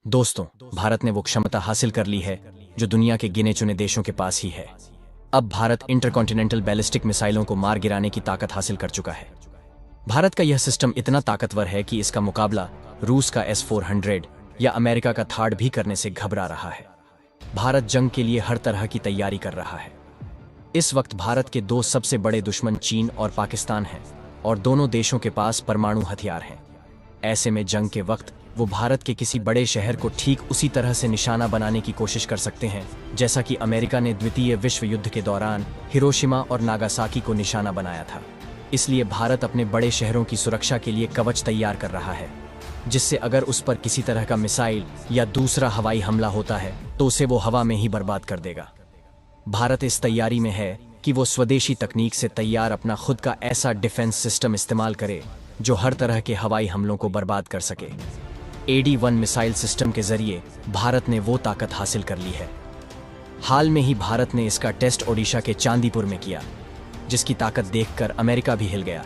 दोस्तों, भारत ने वो क्षमता हासिल कर ली है जो दुनिया के गिने चुने देशों के पास ही है। अब भारत इंटरकॉन्टिनेंटल बैलिस्टिक मिसाइलों को मार गिराने की ताकत हासिल कर चुका है। भारत का यह सिस्टम इतना ताकतवर है कि इसका मुकाबला रूस का S-400 या अमेरिका का थार्ड भी करने से घबरा रहा है। भारत जंग के लिए हर तरह की तैयारी कर रहा है। इस वक्त भारत के दो सबसे बड़े दुश्मन चीन और पाकिस्तान हैं और दोनों देशों के पास परमाणु हथियार हैं। ऐसे में जंग के वक्त वो भारत के किसी बड़े शहर को ठीक उसी तरह से निशाना बनाने की कोशिश कर सकते हैं जैसा कि अमेरिका ने द्वितीय विश्व युद्ध के दौरान हिरोशिमा और नागासाकी को निशाना बनाया था। इसलिए भारत अपने बड़े शहरों की सुरक्षा के लिए कवच तैयार कर रहा है, जिससे अगर उस पर किसी तरह का मिसाइल या दूसरा हवाई हमला होता है तो उसे वो हवा में ही बर्बाद कर देगा। भारत इस तैयारी में है कि वो स्वदेशी तकनीक से तैयार अपना खुद का ऐसा डिफेंस सिस्टम इस्तेमाल करे जो हर तरह के हवाई हमलों को बर्बाद कर सके। AD-1 मिसाइल सिस्टम के जरिए भारत ने वो ताकत हासिल कर ली है। हाल में ही भारत ने इसका टेस्ट ओडिशा के चांदीपुर में किया, जिसकी ताकत देखकर अमेरिका भी हिल गया,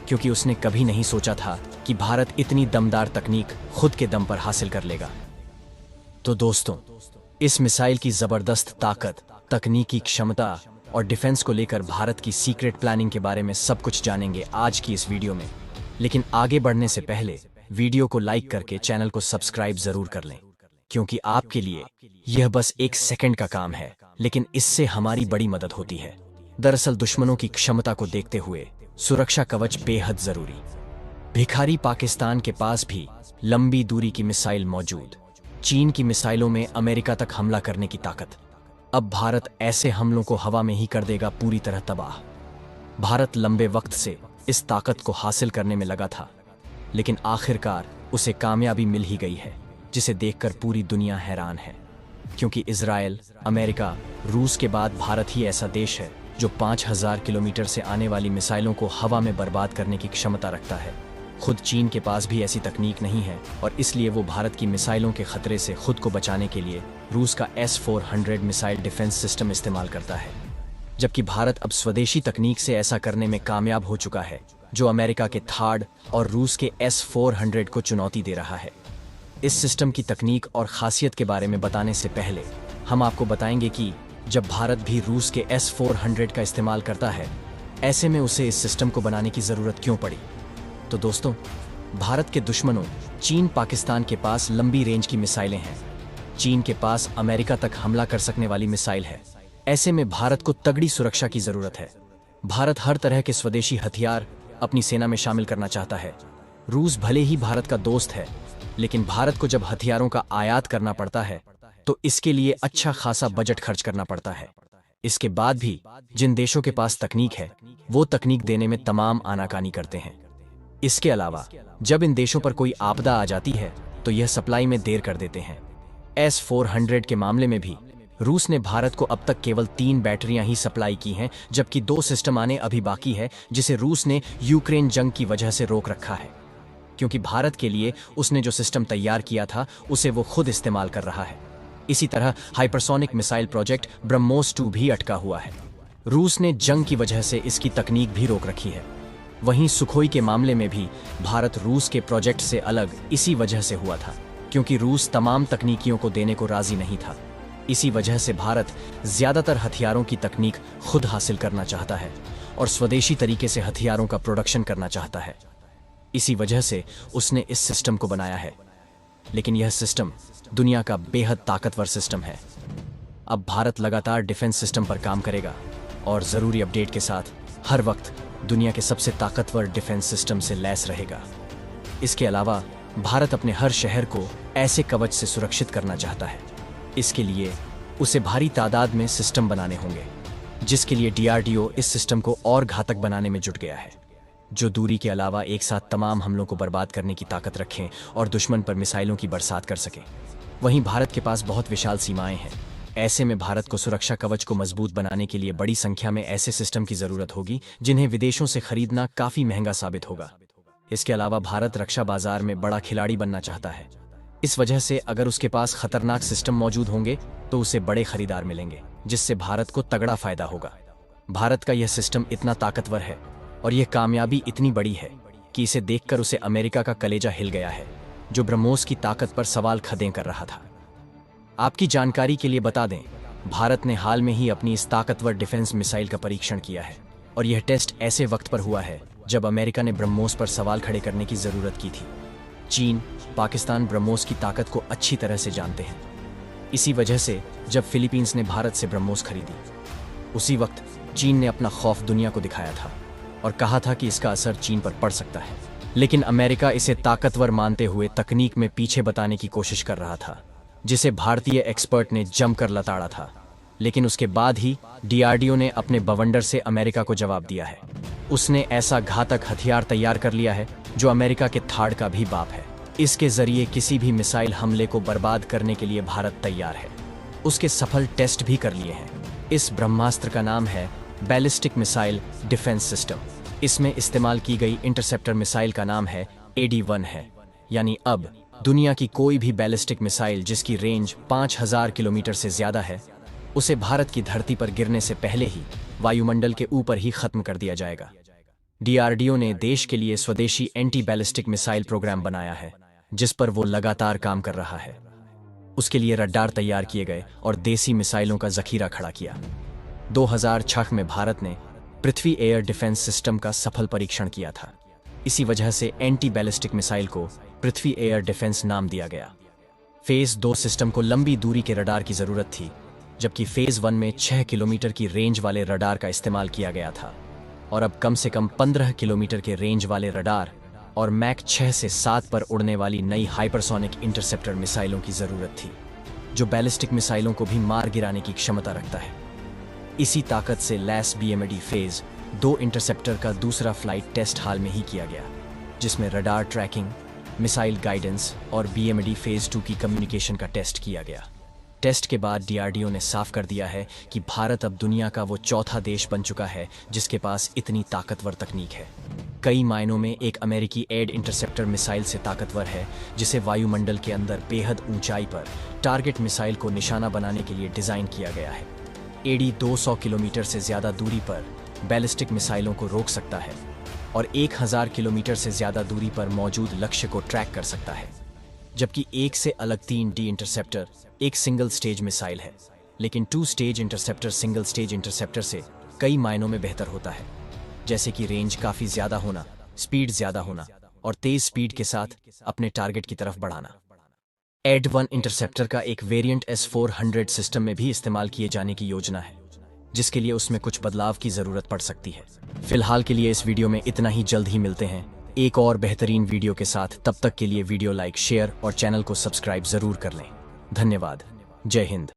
क्योंकि उसने कभी नहीं सोचा था कि भारत इतनी दमदार तकनीक खुद के दम पर हासिल कर लेगा। तो दोस्तों, इस मिसाइल की जबरदस्त ताकत, तकनीकी क्षमता और डिफेंस को लेकर भारत की सीक्रेट प्लानिंग के बारे में सब कुछ जानेंगे आज की इस वीडियो में। लेकिन आगे बढ़ने से पहले वीडियो को लाइक करके चैनल को सब्सक्राइब जरूर कर लें, क्योंकि आपके लिए यह बस एक सेकंड का काम है, लेकिन इससे हमारी बड़ी मदद होती है। दरअसल दुश्मनों की क्षमता को देखते हुए सुरक्षा कवच बेहद जरूरी। भिखारी पाकिस्तान के पास भी लंबी दूरी की मिसाइल मौजूद। चीन की मिसाइलों में अमेरिका तक हमला करने की ताकत। अब भारत ऐसे हमलों को हवा में ही कर देगा पूरी तरह तबाह। भारत लंबे वक्त से इस ताकत को हासिल करने में लगा था, लेकिन आखिरकार उसे कामयाबी मिल ही गई है, जिसे देखकर पूरी दुनिया हैरान है। क्योंकि इजराइल, अमेरिका, रूस के बाद भारत ही ऐसा देश है जो 5000 किलोमीटर से आने वाली मिसाइलों को हवा में बर्बाद करने की क्षमता रखता है। खुद चीन के पास भी ऐसी तकनीक नहीं है और इसलिए वो भारत की मिसाइलों के खतरे से खुद को बचाने के लिए रूस का S-400 मिसाइल डिफेंस सिस्टम इस्तेमाल करता है। जबकि भारत अब स्वदेशी तकनीक से ऐसा करने में कामयाब हो चुका है, जो अमेरिका के थार्ड और रूस के S-400 को चुनौती दे रहा है। इस सिस्टम की तकनीक और खासियत के बारे में बताने से पहले हम आपको बताएंगे कि जब भारत भी रूस के S-400 का इस्तेमाल करता है, ऐसे में उसे इस सिस्टम को बनाने की ज़रूरत क्यों पड़ी। तो दोस्तों, भारत के दुश्मनों चीन, पाकिस्तान के पास लंबी रेंज की मिसाइलें हैं। चीन के पास अमेरिका तक हमला कर सकने वाली मिसाइल है। ऐसे में भारत को तगड़ी सुरक्षा की ज़रूरत है। भारत हर तरह के स्वदेशी हथियार अपनी सेना में शामिल करना चाहता है। रूस भले ही भारत का दोस्त है, लेकिन भारत को जब हथियारों का आयात करना पड़ता है तो इसके लिए अच्छा खासा बजट खर्च करना पड़ता है। इसके बाद भी जिन देशों के पास तकनीक है, वो तकनीक देने में तमाम आनाकानी करते हैं। इसके अलावा जब इन देशों पर कोई आपदा आ जाती है तो यह सप्लाई में देर कर देते हैं। S-400 के मामले में भी रूस ने भारत को अब तक केवल 3 बैटरियां ही सप्लाई की हैं, जबकि 2 सिस्टम आने अभी बाकी है, जिसे रूस ने यूक्रेन जंग की वजह से रोक रखा है, क्योंकि भारत के लिए उसने जो सिस्टम तैयार किया था उसे वो खुद इस्तेमाल कर रहा है। इसी तरह हाइपरसोनिक मिसाइल प्रोजेक्ट ब्रह्मोस 2 भी अटका हुआ है। रूस ने जंग की वजह से इसकी तकनीक भी रोक रखी है। वहीं सुखोई के मामले में भी भारत रूस के प्रोजेक्ट से अलग इसी वजह से हुआ था, क्योंकि रूस तमाम तकनीकियों को देने को राजी नहीं था। इसी वजह से भारत ज्यादातर हथियारों की तकनीक खुद हासिल करना चाहता है और स्वदेशी तरीके से हथियारों का प्रोडक्शन करना चाहता है। इसी वजह से उसने इस सिस्टम को बनाया है। लेकिन यह सिस्टम दुनिया का बेहद ताकतवर सिस्टम है। अब भारत लगातार डिफेंस सिस्टम पर काम करेगा और जरूरी अपडेट के साथ हर वक्त दुनिया के सबसे ताकतवर डिफेंस सिस्टम से लैस रहेगा। इसके अलावा भारत अपने हर शहर को ऐसे कवच से सुरक्षित करना चाहता है। इसके लिए उसे भारी तादाद में सिस्टम बनाने होंगे, जिसके लिए DRDO इस सिस्टम को और घातक बनाने में जुट गया है, जो दूरी के अलावा एक साथ तमाम हमलों को बर्बाद करने की ताकत रखें और दुश्मन पर मिसाइलों की बरसात कर सके। वहीं भारत के पास बहुत विशाल सीमाएं हैं। ऐसे में भारत को सुरक्षा कवच को मजबूत बनाने के लिए बड़ी संख्या में ऐसे सिस्टम की जरूरत होगी, जिन्हें विदेशों से खरीदना काफी महंगा साबित होगा। इसके अलावा भारत रक्षा बाजार में बड़ा खिलाड़ी बनना चाहता है। इस वजह से अगर उसके पास खतरनाक सिस्टम मौजूद होंगे तो उसे बड़े खरीदार मिलेंगे, जिससे भारत को तगड़ा फायदा होगा। भारत का यह सिस्टम इतना ताकतवर है और यह कामयाबी इतनी बड़ी है कि इसे देखकर उसे अमेरिका का कलेजा हिल गया है, जो ब्रह्मोस की ताकत पर सवाल खड़े कर रहा था। आपकी जानकारी के लिए बता दें, भारत ने हाल में ही अपनी इस ताकतवर डिफेंस मिसाइल का परीक्षण किया है और यह टेस्ट ऐसे वक्त पर हुआ है जब अमेरिका ने ब्रह्मोस पर सवाल खड़े करने की जरूरत की थी। चीन, पाकिस्तान ब्रह्मोस की ताकत को अच्छी तरह से जानते हैं। इसी वजह से जब फिलीपींस ने भारत से ब्रह्मोस खरीदी, उसी वक्त चीन ने अपना खौफ दुनिया को दिखाया था और कहा था कि इसका असर चीन पर पड़ सकता है। लेकिन अमेरिका इसे ताकतवर मानते हुए तकनीक में पीछे बताने की कोशिश कर रहा था, जिसे भारतीय एक्सपर्ट ने जमकर लताड़ा था। लेकिन उसके बाद ही डीआरडीओ ने अपने बवंडर से अमेरिका को जवाब दिया है। उसने ऐसा घातक हथियार तैयार कर लिया है जो अमेरिका के थाड़ का भी बाप है। इसके जरिए किसी भी मिसाइल हमले को बर्बाद करने के लिए भारत तैयार है। उसके सफल टेस्ट भी कर लिए हैं। इस ब्रह्मास्त्र का नाम है बैलिस्टिक मिसाइल डिफेंस सिस्टम। इसमें इस्तेमाल की गई इंटरसेप्टर मिसाइल का नाम है AD-1 है। यानी अब दुनिया की कोई भी बैलिस्टिक मिसाइल जिसकी रेंज 5000 किलोमीटर से ज्यादा है, उसे भारत की धरती पर गिरने से पहले ही वायुमंडल के ऊपर ही खत्म कर दिया जाएगा। डीआरडीओ ने देश के लिए स्वदेशी एंटी बैलिस्टिक मिसाइल प्रोग्राम बनाया है, जिस पर वो लगातार काम कर रहा है। उसके लिए रडार तैयार किए गए और देसी मिसाइलों का जखीरा खड़ा किया। 2006 में भारत ने पृथ्वी एयर डिफेंस सिस्टम का सफल परीक्षण किया था। इसी वजह से एंटी बैलिस्टिक मिसाइल को पृथ्वी एयर डिफेंस नाम दिया गया। फेज 2 सिस्टम को लंबी दूरी के रडार की जरूरत थी, जबकि फेज 1 में 6 किलोमीटर की रेंज वाले रडार का इस्तेमाल किया गया था। और अब कम से कम 15 किलोमीटर के रेंज वाले रडार और मैक 6 से 7 पर उड़ने वाली नई हाइपरसोनिक इंटरसेप्टर मिसाइलों की जरूरत थी, जो बैलिस्टिक मिसाइलों को भी मार गिराने की क्षमता रखता है। इसी ताकत से लैस BMD फेज 2 इंटरसेप्टर का दूसरा फ्लाइट टेस्ट हाल में ही किया गया, जिसमें रडार ट्रैकिंग, मिसाइल गाइडेंस और BMD फेज 2 की कम्युनिकेशन का टेस्ट किया गया। टेस्ट के बाद डीआरडीओ ने साफ कर दिया है कि भारत अब दुनिया का वो चौथा देश बन चुका है जिसके पास इतनी ताकतवर तकनीक है। कई मायनों में एक अमेरिकी एड इंटरसेप्टर मिसाइल से ताकतवर है, जिसे वायुमंडल के अंदर बेहद ऊंचाई पर टारगेट मिसाइल को निशाना बनाने के लिए डिजाइन किया गया है। AD 200 किलोमीटर से ज्यादा दूरी पर बैलिस्टिक मिसाइलों को रोक सकता है और 1000 किलोमीटर से ज्यादा दूरी पर मौजूद लक्ष्य को ट्रैक कर सकता है। जबकि एक से अलग 3D इंटरसेप्टर एक सिंगल स्टेज मिसाइल है, लेकिन 2 stage interceptor single stage interceptor से कई मायनों में बेहतर होता है, जैसे कि रेंज काफी ज्यादा होना, स्पीड ज्यादा होना और तेज स्पीड के साथ अपने टारगेट की तरफ बढ़ाना। AD-1 इंटरसेप्टर का एक वेरिएंट S-400 सिस्टम में भी इस्तेमाल किए जाने की योजना है, जिसके लिए उसमें कुछ बदलाव की जरूरत पड़ सकती है। फिलहाल के लिए इस वीडियो में इतना ही। जल्द ही मिलते हैं एक और बेहतरीन वीडियो के साथ। तब तक के लिए वीडियो लाइक, शेयर और चैनल को सब्सक्राइब जरूर कर लें। धन्यवाद। जय हिंद।